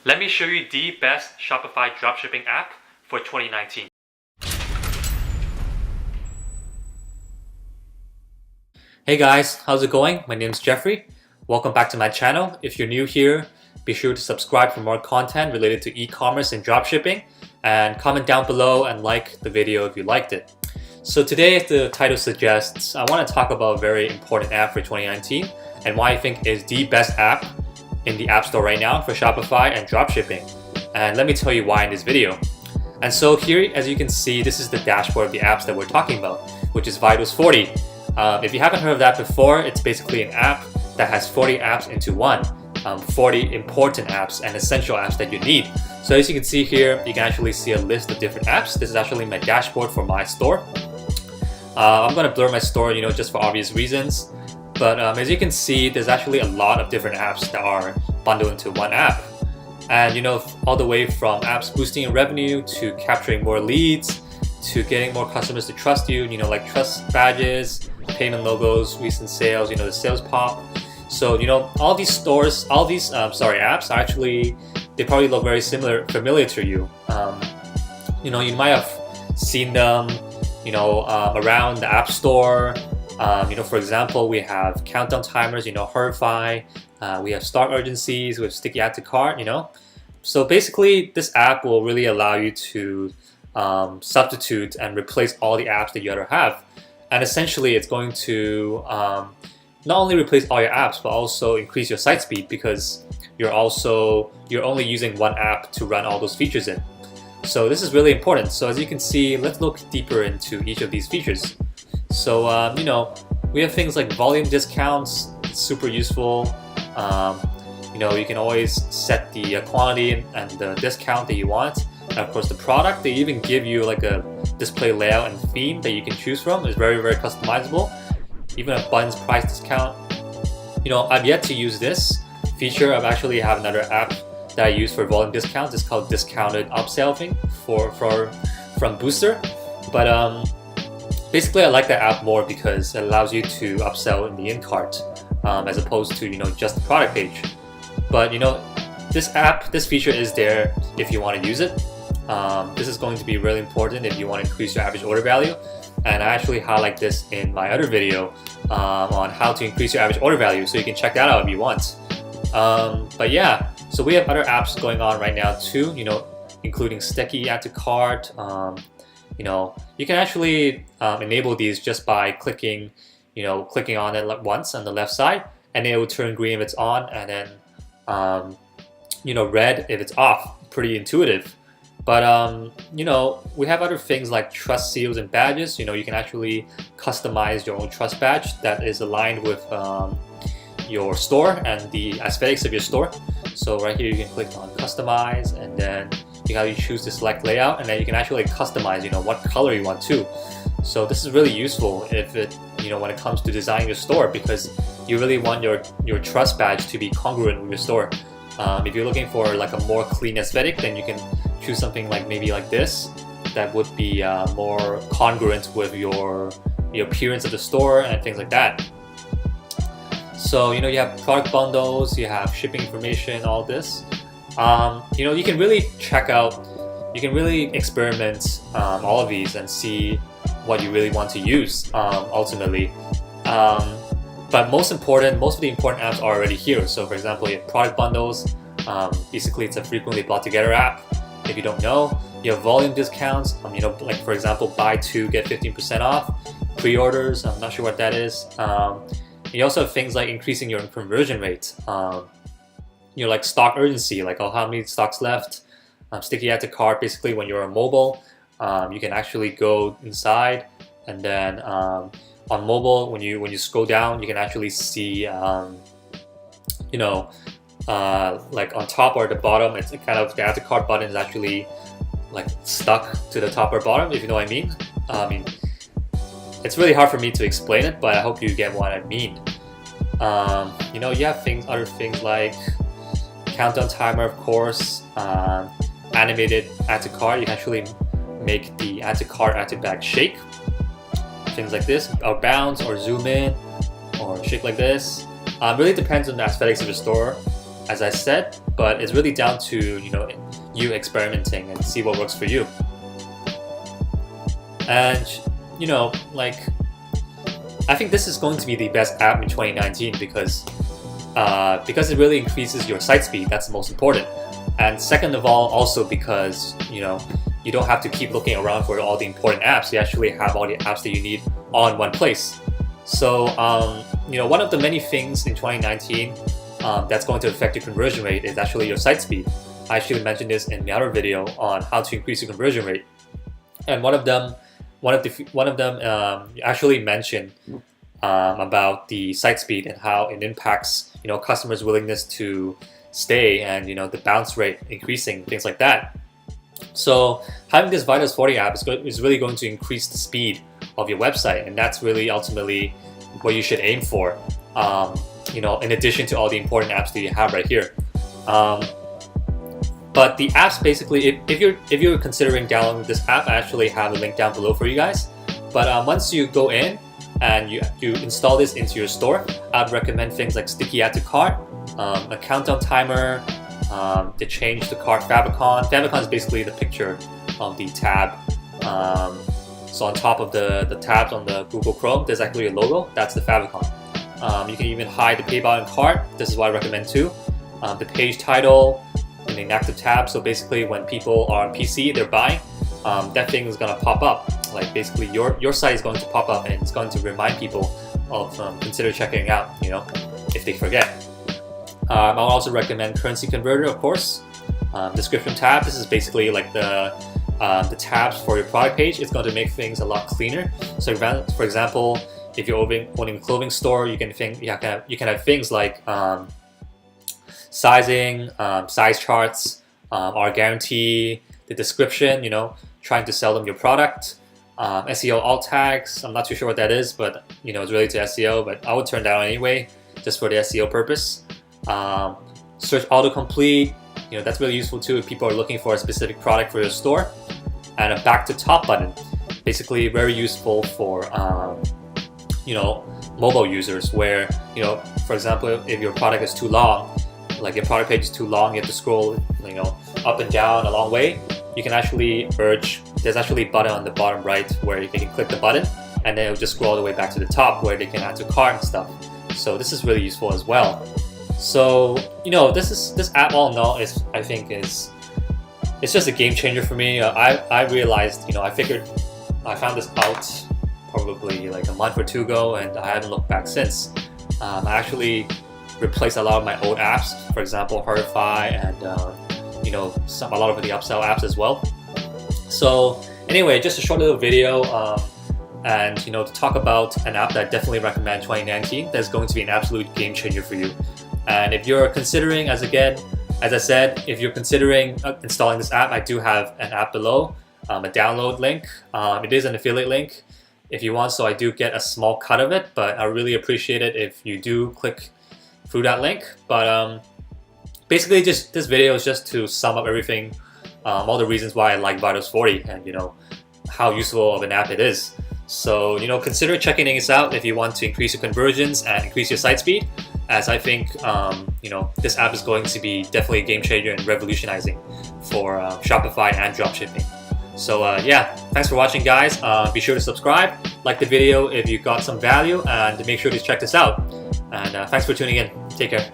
Let me show you the best Shopify dropshipping app for 2019. Hey guys, how's it going? My name is Jeffrey. Welcome back to my channel. If you're new here, be sure to subscribe for more content related to e-commerce and dropshipping, and comment down below and like the video if you liked it. So today, as the title suggests, I want to talk about a very important app for 2019 and why I think is the best app in the App Store right now for Shopify and dropshipping. And let me tell you why in this video. And so here, as you can see, this is the dashboard of the apps that we're talking about, which is 𝗿𝗲𝘀40. If you haven't heard of that before, it's basically an app that has 40 apps into one. 40 important apps and essential apps that you need. So as you can see here, you can actually see a list of different apps. This is actually my dashboard for my store. I'm going to blur my store, just for obvious reasons. But as you can see, there's actually a lot of different apps that are bundled into one app. And all the way from apps boosting your revenue to capturing more leads to getting more customers to trust you, like trust badges, payment logos, recent sales, the sales pop. So all these stores, all these apps are actually, they probably look very familiar to you. You might have seen them around the App Store. For example, we have countdown timers, 𝗿𝗲𝘀, we have start urgencies, we have sticky add to cart, So basically, this app will really allow you to substitute and replace all the apps that you ever have. And essentially, it's going to not only replace all your apps, but also increase your site speed because you're only using one app to run all those features in. So this is really important. So as you can see, let's look deeper into each of these features. So we have things like volume discounts. It's super useful. You can always set the quantity and the discount that you want. And of course, the product, they even give you like a display layout and theme that you can choose from. It's very, very customizable. Even a buttons price discount. I've yet to use this feature. I actually have another app that I use for volume discounts. It's called discounted upselling from Booster. But basically, I like that app more because it allows you to upsell in the in-cart as opposed to just the product page. But this feature is there if you want to use it. This is going to be really important if you want to increase your average order value. And I actually highlight this in my other video on how to increase your average order value, so you can check that out if you want. But yeah, so we have other apps going on right now too, including sticky add to cart. You can actually enable these just by clicking on it once on the left side, and it will turn green if it's on, and then red if it's off. Pretty intuitive. But we have other things like trust seals and badges. You can actually customize your own trust badge that is aligned with your store and the aesthetics of your store. So right here you can click on customize, and then you choose the select layout, and then you can actually customize what color you want to. So this is really useful if when it comes to designing your store, because you really want your trust badge to be congruent with your store. If you're looking for like a more clean aesthetic, then you can choose something like maybe like this that would be more congruent with your appearance of the store and things like that. So you have product bundles, you have shipping information, all this. You can really check out, you can really experiment all of these and see what you really want to use ultimately. But most of the important apps are already here. So for example, you have product bundles. Basically, it's a frequently bought together app. If you don't know, you have volume discounts. Like for example, buy 2 get 15% off. Pre-orders. I'm not sure what that is. You also have things like increasing your conversion rate. Like stock urgency, like how many stocks left. Sticky add to cart. Basically, when you're on mobile, you can actually go inside, and then on mobile, when you scroll down, you can actually see, like on top or the bottom, it's kind of the add to cart button is actually like stuck to the top or bottom, if you know what I mean. It's really hard for me to explain it, but I hope you get what I mean. You have other things like countdown timer, of course, animated add to cart. You can actually make the add to cart, add to bag shake. Things like this, or bounce, or zoom in, or shake like this. Really depends on the aesthetics of the store. as I said, but it's really down to you experimenting and see what works for you. And like, I think this is going to be the best app in 2019 because it really increases your site speed. That's the most important. And second of all, also because you don't have to keep looking around for all the important apps. You actually have all the apps that you need all in one place. So one of the many things in 2019 that's going to affect your conversion rate is actually your site speed. I actually mentioned this in the other video on how to increase your conversion rate, and one of them actually mentioned about the site speed and how it impacts customers' willingness to stay, and the bounce rate increasing, things like that. So having this 𝗿𝗲𝘀 app is really going to increase the speed of your website, and that's really ultimately what you should aim for. In addition to all the important apps that you have right here. But the apps, basically, if you're considering downloading this app, I actually have a link down below for you guys. But once you go in and you install this into your store, I'd recommend things like sticky add to cart, a countdown timer, to change the cart favicon. Favicon is basically the picture of the tab. So on top of the tabs on the Google Chrome, there's actually a logo. That's the favicon. You can even hide the pay button cart. This is what I recommend too. The page title, an inactive tab. So basically, when people are on PC, they're buying, that thing is gonna pop up. Like basically, your site is going to pop up, and it's going to remind people of consider checking it out. If they forget. I'll also recommend currency converter, of course. Description tab. This is basically like the tabs for your product page. It's going to make things a lot cleaner. So for example, if you're owning a clothing store, you can have things like sizing, size charts, our guarantee, the description, trying to sell them your product, SEO alt tags. I'm not too sure what that is, but it's related to SEO, but I would turn that on anyway, just for the SEO purpose. Search autocomplete, that's really useful too if people are looking for a specific product for your store. And a back to top button, basically very useful for mobile users, where for example, if your product is too long, like your product page is too long, you have to scroll up and down a long way. You can actually there's actually a button on the bottom right where you can click the button, and then it'll just scroll all the way back to the top where they can add to cart and stuff. So this is really useful as well. So this app, all in all, I think it's just a game changer for me. I realized, I found this out probably like a month or two ago, and I haven't looked back since. I actually replaced a lot of my old apps, for example 𝗿𝗲𝘀 and a lot of the upsell apps as well. So anyway, just a short little video, and to talk about an app that I definitely recommend 2019. That's going to be an absolute game changer for you. And if you're considering, as I said, if you're considering installing this app, I do have an app below, a download link. It is an affiliate link if you want, so I do get a small cut of it, but I really appreciate it if you do click through that link. But basically, just this video is just to sum up everything, all the reasons why I like 𝗿𝗲𝘀 and how useful of an app it is. So consider checking this out if you want to increase your conversions and increase your site speed, as I think this app is going to be definitely a game changer and revolutionizing for Shopify and dropshipping. So yeah, thanks for watching, guys. Be sure to subscribe, like the video if you got some value, and make sure to check this out. And thanks for tuning in. Take care.